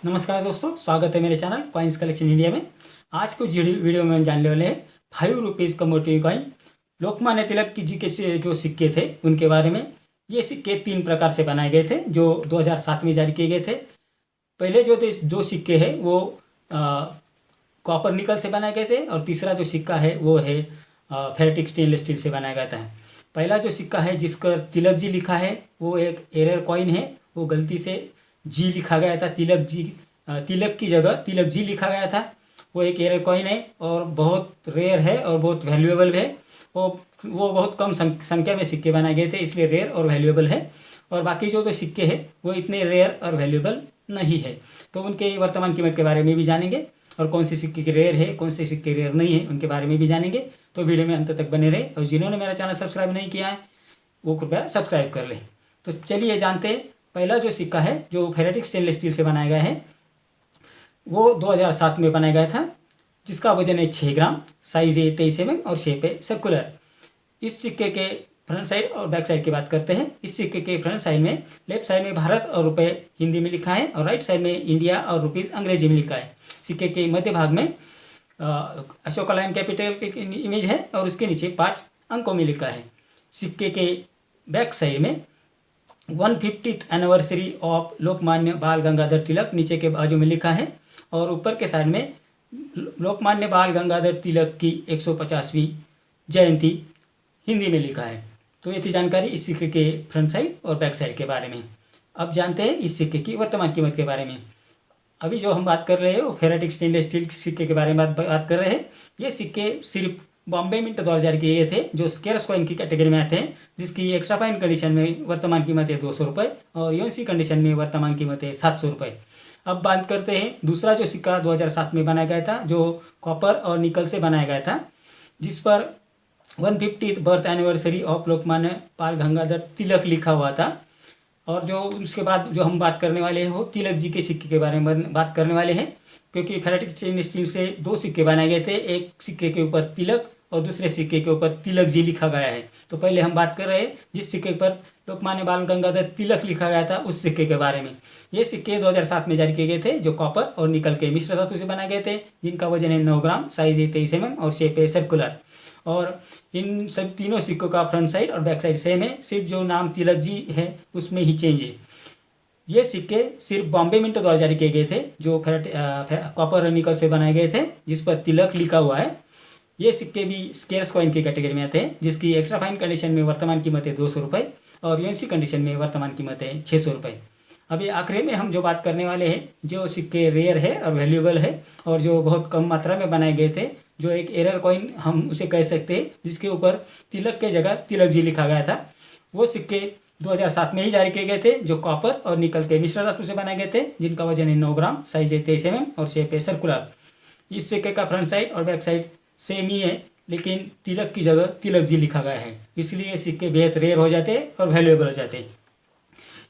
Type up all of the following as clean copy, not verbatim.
नमस्कार दोस्तों, स्वागत है मेरे चैनल कॉइन्स कलेक्शन इंडिया में। आज को वीडियो में हम जानने वाले हैं 5 rupees commodity coin Lokmanya Tilak की जी के जो सिक्के थे उनके बारे में। ये सिक्के 3 प्रकार से बनाए गए थे जो 2007 में जारी किए गए थे। पहले जो सिक्के हैं वो कॉपर निकल से बनाए गए थे और तीसरा जो सिक्का है वो है फेरेटिक स्टेनलेस स्टील से बनाया गया था। पहला जो सिक्का है जिस पर तिलक जी लिखा है वो एक एरर कॉइन है। वो गलती से जी लिखा गया था, तिलक की जगह तिलक जी लिखा गया था। वो एक एरर कॉइन है और बहुत रेयर है और बहुत वैल्यूएबल है। वो बहुत कम संख्या में सिक्के बनाए गए थे, इसलिए रेयर और वैल्यूएबल है। और बाकी जो सिक्के हैं वो इतने रेयर और वैल्यूएबल नहीं है। तो उनके वर्तमान कीमत के बारे में भी जानेंगे और कौन से सिक्के रेयर है, कौन से सिक्के रेयर नहीं है, उनके बारे में भी जानेंगे। तो वीडियो में अंत तक बने रहे और जिन्होंने मेरा चैनल सब्सक्राइब नहीं किया है वो कृपया सब्सक्राइब कर लें। तो चलिए जानते हैं। पहला जो सिक्का है जो फेरेटिक स्टेनलेस स्टील से बनाया गया है वो 2007 में बनाया गया था, जिसका वजन है 6 ग्राम, साइज है 23 mm और शेप है सर्कुलर। इस सिक्के के फ्रंट साइड और बैक साइड की बात करते हैं। इस सिक्के के फ्रंट साइड में लेफ्ट साइड में भारत और रुपए हिंदी में लिखा है और राइट साइड में इंडिया और रुपीज़ अंग्रेजी में लिखा है। सिक्के के मध्य भाग में अशोका लाइन कैपिटल की इमेज है और उसके नीचे 5 अंकों में लिखा है। सिक्के के बैक साइड में 150th एनिवर्सरी ऑफ लोकमान्य बाल गंगाधर तिलक नीचे के बाजू में लिखा है और ऊपर के साइड में लोकमान्य बाल गंगाधर तिलक की 150वीं जयंती हिंदी में लिखा है। तो ये थी जानकारी इस सिक्के के फ्रंट साइड और बैक साइड के बारे में। अब जानते हैं इस सिक्के की वर्तमान कीमत के बारे में। अभी जो हम बात कर रहे हैं वो फेरेटिक स्टेनलेस स्टील सिक्के के बारे में बात कर रहे हैं। ये सिक्के सिर्फ बॉम्बे मिंट द्वारा जारी किए गए थे जो स्केर्स कॉइन की कैटेगरी में आते हैं, जिसकी एक्स्ट्रा फाइन कंडीशन में वर्तमान कीमत है 200 रुपये और यूएनसी कंडीशन में वर्तमान कीमत है 700 रुपये। अब बात करते हैं दूसरा जो सिक्का 2007 में बनाया गया था जो कॉपर और निकल से बनाया गया था, जिस पर 150th birth anniversary of Lokmanya बाल गंगाधर तिलक लिखा हुआ था। और जो उसके बाद जो हम बात करने वाले हैं वो तिलक जी के सिक्के के बारे में बात करने वाले हैं, क्योंकि फेरेटिक स्टेनलेस स्टील से 2 सिक्के बनाए गए थे। एक सिक्के के ऊपर तिलक और दूसरे सिक्के के ऊपर तिलक जी लिखा गया है। तो पहले हम बात कर रहे हैं जिस सिक्के पर लोकमान्य बाल गंगाधर तिलक लिखा गया था उस सिक्के के बारे में। ये सिक्के 2007 में जारी किए गए थे जो कॉपर और निकल के मिश्र धातु से बनाए गए थे, जिनका वजन है 9 ग्राम, साइज है 23 mm और शेप है सर्कुलर। और इन सब तीनों सिक्कों का फ्रंट साइड और बैक साइड सेम है, सिर्फ जो नाम तिलक जी है उसमें ही चेंज है। ये सिक्के सिर्फ बॉम्बे मिंट द्वारा जारी किए गए थे जो कॉपर और निकल से बनाए गए थे, जिस पर तिलक लिखा हुआ है। ये सिक्के भी स्केर्स कॉइन की कैटेगरी में आते हैं, जिसकी एक्स्ट्रा फाइन कंडीशन में वर्तमान कीमत है 200 रुपये और यूएनसी कंडीशन में वर्तमान कीमत है 600 रुपये। अभी आखिरी में हम जो बात करने वाले हैं जो सिक्के रेयर है और वैल्यूएबल है और जो बहुत कम मात्रा में बनाए गए थे, जो एक एरर कॉइन हम उसे कह सकते हैं जिसके ऊपर तिलक के जगह तिलक जी लिखा गया था। वो सिक्के 2007 में ही जारी किए गए थे जो कॉपर और निकल के मिश्र धातु से बनाए गए थे, जिनका वजन है 9 ग्राम, साइज है 23 mm और शेप है सर्कुलर। इस सिक्के का फ्रंट साइड और बैक साइड सेम ही है, लेकिन तिलक की जगह तिलक जी लिखा गया है, इसलिए ये सिक्के बेहद रेयर हो जाते हैं और वैल्यूएबल हो जाते हैं।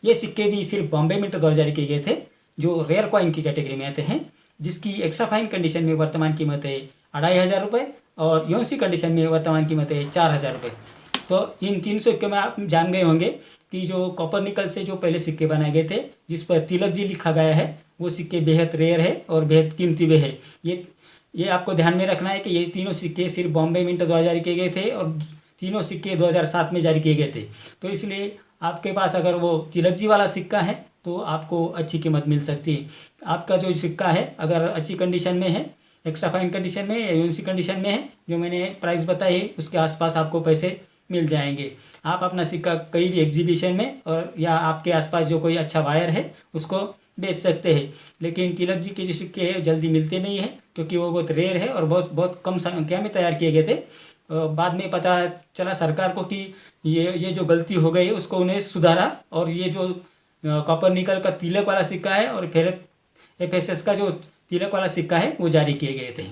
ये सिक्के भी सिर्फ बॉम्बे मिंट द्वारा जारी किए गए थे जो रेयर कॉइन की कैटेगरी में आते हैं, जिसकी एक्स्ट्रा फाइन कंडीशन में वर्तमान कीमत है 2500 रुपये और यूएनसी कंडीशन में वर्तमान कीमत है 4000 रुपये। तो इन 3 सिक्के में आप जान गए होंगे कि जो कॉपर निकल से जो पहले सिक्के बनाए गए थे जिस पर तिलक जी लिखा गया है वो सिक्के बेहद रेयर है और बेहद कीमती भी है। ये आपको ध्यान में रखना है कि ये तीनों सिक्के सिर्फ बॉम्बे मिंट द्वारा जारी किए गए थे और तीनों सिक्के 2007 में जारी किए गए थे। तो इसलिए आपके पास अगर वो तिलक जी वाला सिक्का है तो आपको अच्छी कीमत मिल सकती है। आपका जो सिक्का है अगर अच्छी कंडीशन में है, एक्स्ट्रा फाइन कंडीशन में या यूएनसी कंडीशन में है, जो मैंने प्राइस बताई है उसके आसपास आपको पैसे मिल जाएंगे। आप अपना सिक्का कहीं भी एग्जीबिशन में और या आपके आसपास जो कोई अच्छा बायर है उसको बेच सकते हैं। लेकिन तिलक जी के जो सिक्के हैं जल्दी मिलते नहीं हैं क्योंकि वो बहुत रेयर है और बहुत बहुत कम संख्या में तैयार किए गए थे। बाद में पता चला सरकार को कि ये जो गलती हो गई उसको उन्हें सुधारा और ये जो कॉपर निकल का तिलक वाला सिक्का है और फिर FSS का जो तिलक वाला सिक्का है वो जारी किए गए थे।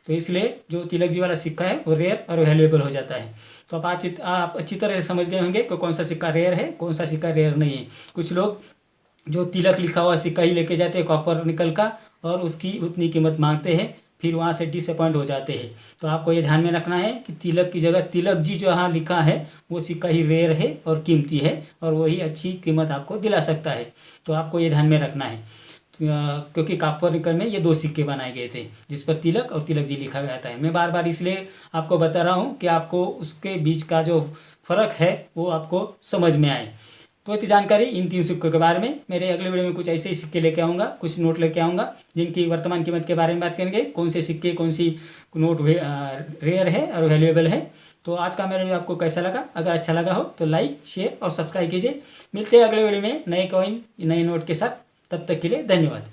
तो इसलिए जो तिलक जी वाला सिक्का है वो रेयर और वैल्यूएबल हो जाता है। तो आप अच्छी तरह से समझ गए होंगे कि कौन सा सिक्का रेयर है, कौन सा सिक्का रेयर नहीं है। कुछ लोग जो तिलक लिखा हुआ सिक्का ही लेके जाते हैं कॉपर निकल का और उसकी उतनी कीमत मांगते हैं, फिर वहाँ से डिसअपॉइंट हो जाते हैं। तो आपको ये ध्यान में रखना है कि तिलक की जगह तिलक जी जो यहाँ लिखा है वो सिक्का ही रेयर है और कीमती है और वही अच्छी कीमत आपको दिला सकता है। तो आपको ये ध्यान में रखना है। क्योंकि कापरकर में ये 2 सिक्के बनाए गए थे जिस पर तिलक और तिलक जी लिखा गया था। मैं बार बार इसलिए आपको बता रहा हूँ कि आपको उसके बीच का जो फ़र्क है वो आपको समझ में आए। तो इतनी जानकारी इन 3 सिक्कों के बारे में। मेरे अगले वीडियो में कुछ ऐसे ही सिक्के लेके आऊँगा, कुछ नोट लेके आऊँगा जिनकी वर्तमान कीमत के बारे में बात करेंगे, कौन से सिक्के कौन सी नोट रेयर है और वैल्यूएबल है। तो आज का मेरा वीडियो आपको कैसा लगा? अगर अच्छा लगा हो तो लाइक, शेयर और सब्सक्राइब कीजिए। मिलते हैं अगले वीडियो में नए कॉइन नए नोट के साथ। तब तक के लिए धन्यवाद।